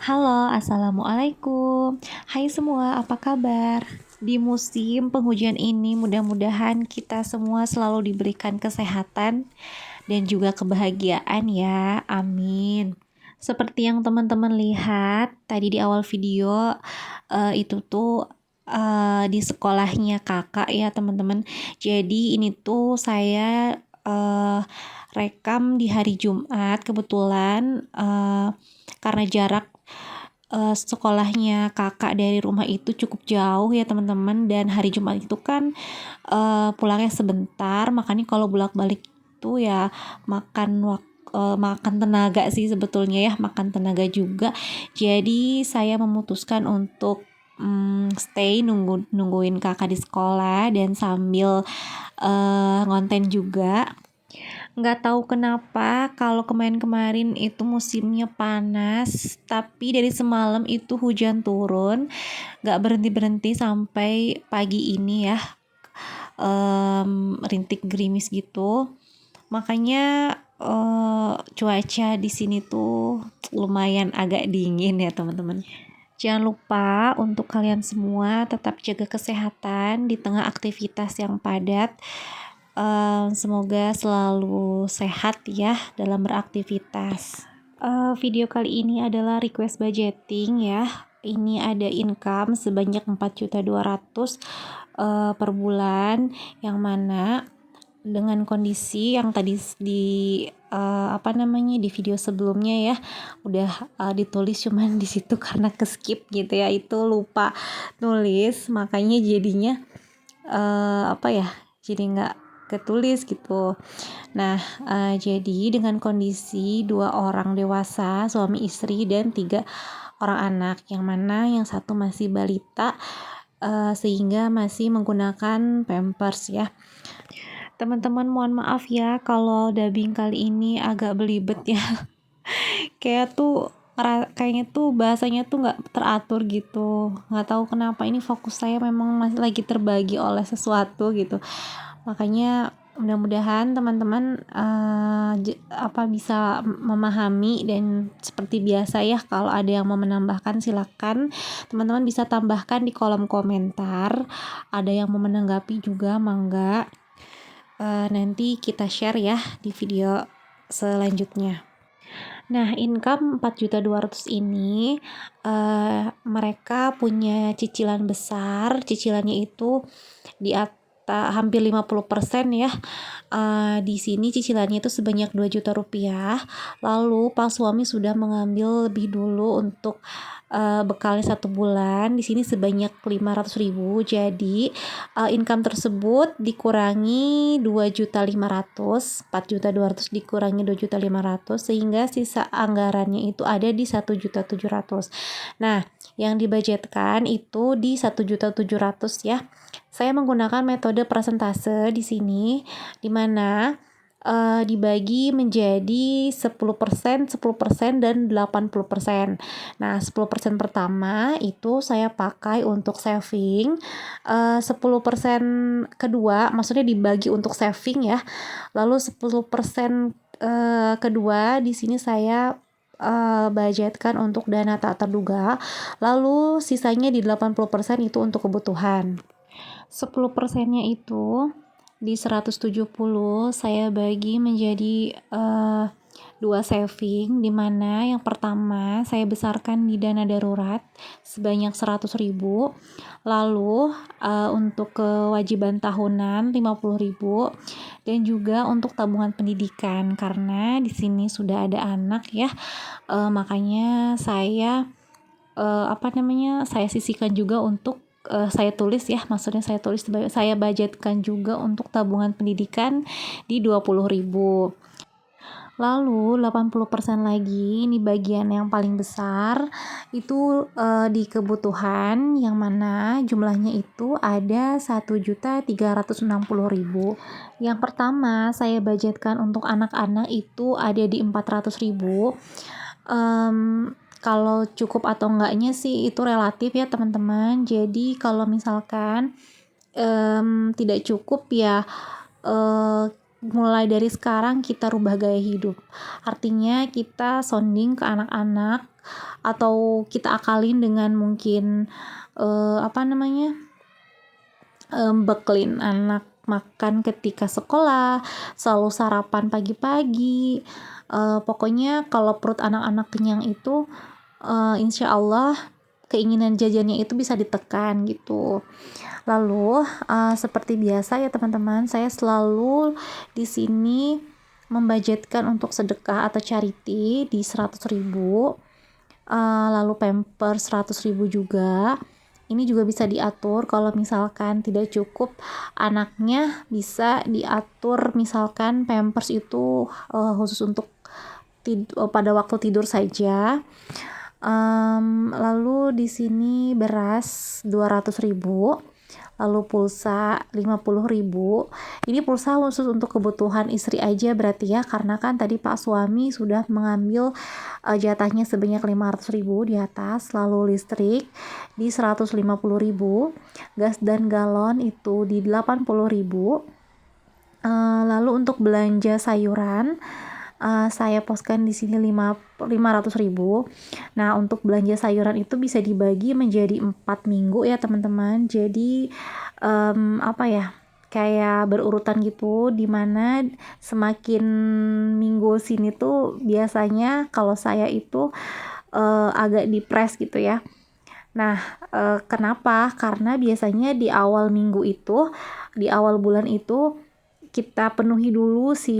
Halo, assalamualaikum. Hai semua, apa kabar? Di musim penghujan ini, mudah-mudahan kita semua selalu diberikan kesehatan dan juga kebahagiaan ya. Amin. Seperti yang teman-teman lihat tadi di awal video, itu tuh di sekolahnya kakak ya teman-teman. Jadi ini tuh saya rekam di hari Jumat kebetulan, karena jarak sekolahnya kakak dari rumah itu cukup jauh ya teman-teman, dan hari Jumat itu kan pulangnya sebentar, makanya kalau bolak-balik itu ya makan tenaga sih sebetulnya ya, makan tenaga juga. Jadi saya memutuskan untuk stay nungguin kakak di sekolah dan sambil ngonten juga. Nggak tahu kenapa kalau kemarin-kemarin itu musimnya panas, tapi dari semalam itu hujan turun, nggak berhenti-berhenti sampai pagi ini ya, rintik gerimis gitu. Makanya cuaca di sini tuh lumayan agak dingin ya teman-teman. Jangan lupa untuk kalian semua tetap jaga kesehatan di tengah aktivitas yang padat. Semoga selalu sehat ya dalam beraktivitas. Video kali ini adalah request budgeting ya. Ini ada income sebanyak 4.200.000 per bulan, yang mana dengan kondisi yang tadi di video sebelumnya ya udah ditulis, cuman di situ karena keskip gitu ya, itu lupa nulis, makanya jadinya jadi nggak ketulis gitu. Nah, jadi dengan kondisi 2 orang dewasa, suami istri dan 3 orang anak, yang mana yang satu masih balita, sehingga masih menggunakan pampers ya. Teman-teman mohon maaf ya kalau dubbing kali ini agak belibet ya. Kayaknya tuh bahasanya tuh nggak teratur gitu, nggak tahu kenapa. Ini fokus saya memang masih lagi terbagi oleh sesuatu gitu, makanya mudah-mudahan teman-teman bisa memahami. Dan seperti biasa ya, kalau ada yang mau menambahkan silakan teman-teman bisa tambahkan di kolom komentar, ada yang mau menanggapi juga mangga. Nanti kita share ya di video selanjutnya. Nah, income 4.200.000 ini, mereka punya cicilan besar. Cicilannya itu di atas hampir 50% ya. Di sini cicilannya itu sebanyak 2 juta rupiah. Lalu Pak suami sudah mengambil lebih dulu untuk bekalnya 1 bulan. Di sini sebanyak 500.000. Jadi income tersebut dikurangi 2.500.000, 4.200.000 dikurangi 2.500.000, sehingga sisa anggarannya itu ada di 1.700.000. Nah, yang dibudgetkan itu di 1.700.000 ya. Saya menggunakan metode persentase di sini, di mana dibagi menjadi 10%, 10% dan 80%. Nah, 10% pertama itu saya pakai untuk saving, 10% kedua maksudnya dibagi untuk saving ya. Lalu 10% kedua di sini saya budgetkan untuk dana tak terduga. Lalu sisanya di 80% itu untuk kebutuhan. 10%-nya itu di 170 saya bagi menjadi 2 saving, di mana yang pertama saya besarkan di dana darurat sebanyak 100.000. Lalu untuk kewajiban tahunan 50.000, dan juga untuk tabungan pendidikan, karena di sini sudah ada anak ya. Makanya saya saya sisihkan juga untuk saya tulis ya, maksudnya saya budgetkan juga untuk tabungan pendidikan di 20.000. Lalu 80% lagi, ini bagian yang paling besar, itu di kebutuhan, yang mana jumlahnya itu ada 1.360.000. Yang pertama saya budgetkan untuk anak-anak itu ada di 400.000. Kalau cukup atau enggaknya sih itu relatif ya teman-teman. Jadi kalau misalkan tidak cukup ya mulai dari sekarang kita rubah gaya hidup. Artinya kita sounding ke anak-anak atau kita akalin dengan mungkin bekelin anak makan ketika sekolah, selalu sarapan pagi-pagi. Pokoknya kalau perut anak-anak kenyang itu insya Allah keinginan jajannya itu bisa ditekan gitu. Lalu seperti biasa ya teman-teman, saya selalu di sini membudgetkan untuk sedekah atau charity di 100.000, lalu pamper 100.000 juga. Ini juga bisa diatur kalau misalkan tidak cukup anaknya, bisa diatur misalkan pampers itu khusus untuk pada waktu tidur saja. Lalu di sini beras 200.000, lalu pulsa 50.000. Ini pulsa khusus untuk kebutuhan istri aja berarti ya, karena kan tadi Pak suami sudah mengambil jatahnya sebanyak 500.000 di atas. Lalu listrik di 150.000, gas dan galon itu di 80.000. Lalu untuk belanja sayuran saya poskan di sini 500.000. Nah, untuk belanja sayuran itu bisa dibagi menjadi 4 minggu ya teman-teman. Jadi kayak berurutan gitu, dimana semakin minggu sini tuh biasanya kalau saya itu agak depres gitu ya. Nah, kenapa? Karena biasanya di awal minggu itu, di awal bulan itu kita penuhi dulu si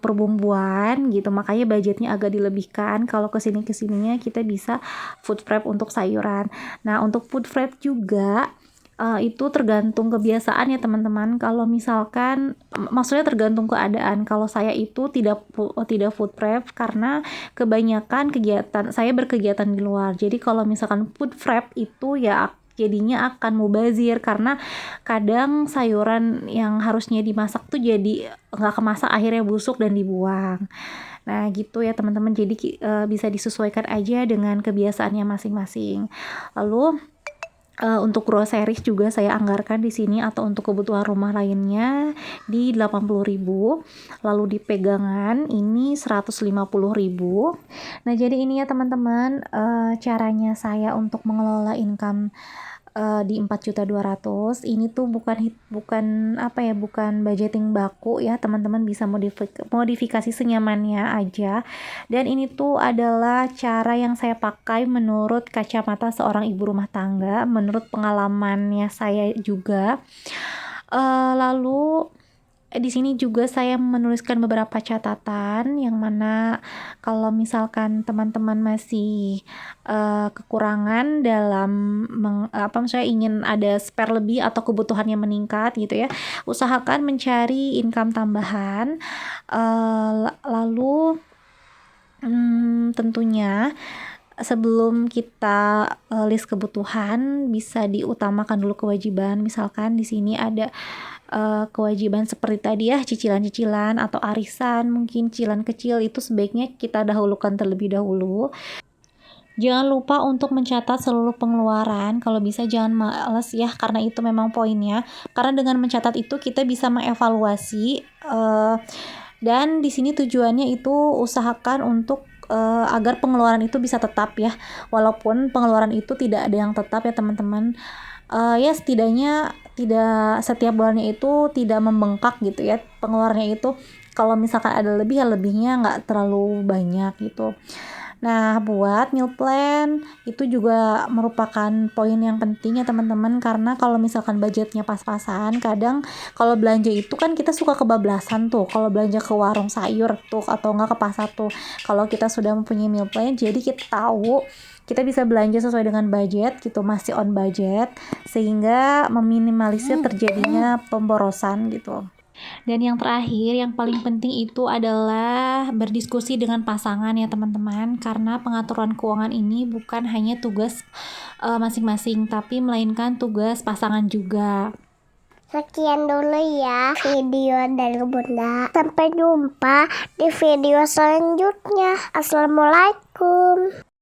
perbumbuan gitu, makanya budgetnya agak dilebihkan. Kalau kesininya kita bisa food prep untuk sayuran. Nah, untuk food prep juga itu tergantung kebiasaan ya teman-teman. Kalau misalkan maksudnya tergantung keadaan. Kalau saya itu tidak food prep karena kebanyakan saya berkegiatan di luar. Jadi kalau misalkan food prep itu ya jadinya akan mubazir, karena kadang sayuran yang harusnya dimasak tuh jadi nggak kemasak, akhirnya busuk dan dibuang. Nah gitu ya teman-teman, jadi bisa disesuaikan aja dengan kebiasaannya masing-masing. Lalu untuk groceries juga saya anggarkan di sini, atau untuk kebutuhan rumah lainnya di 80.000. Lalu di pegangan ini 150.000. Nah, jadi ini ya teman-teman caranya saya untuk mengelola income di 4.200.000. Ini tuh bukan budgeting baku ya teman-teman, bisa modifikasi senyamannya aja. Dan ini tuh adalah cara yang saya pakai menurut kacamata seorang ibu rumah tangga, menurut pengalamannya saya juga. Lalu di sini juga saya menuliskan beberapa catatan, yang mana kalau misalkan teman-teman masih kekurangan dalam misalnya ingin ada spare lebih atau kebutuhannya meningkat gitu ya, usahakan mencari income tambahan. Lalu tentunya sebelum kita list kebutuhan, bisa diutamakan dulu kewajiban. Misalkan di sini ada kewajiban seperti tadi ya, cicilan-cicilan atau arisan, mungkin cicilan kecil, itu sebaiknya kita dahulukan terlebih dahulu. Jangan lupa untuk mencatat seluruh pengeluaran. Kalau bisa jangan malas ya, karena itu memang poinnya. Karena dengan mencatat itu kita bisa mengevaluasi, dan di sini tujuannya itu usahakan untuk agar pengeluaran itu bisa tetap ya. Walaupun pengeluaran itu tidak ada yang tetap ya teman-teman. Ya setidaknya tidak setiap bulannya itu tidak membengkak gitu ya pengeluarannya itu. Kalau misalkan ada lebih, ya lebihnya nggak terlalu banyak gitu. Nah, buat meal plan itu juga merupakan poin yang penting ya teman-teman, karena kalau misalkan budgetnya pas-pasan, kadang kalau belanja itu kan kita suka kebablasan tuh kalau belanja ke warung sayur tuh atau enggak ke pasar tuh. Kalau kita sudah mempunyai meal plan, jadi kita tahu kita bisa belanja sesuai dengan budget gitu, masih on budget, sehingga meminimalisir terjadinya pemborosan gitu. Dan yang terakhir, yang paling penting itu adalah berdiskusi dengan pasangan ya teman-teman, karena pengaturan keuangan ini bukan hanya tugas masing-masing, tapi melainkan tugas pasangan juga. Sekian dulu ya video dari Bunda. Sampai jumpa di video selanjutnya. Assalamualaikum.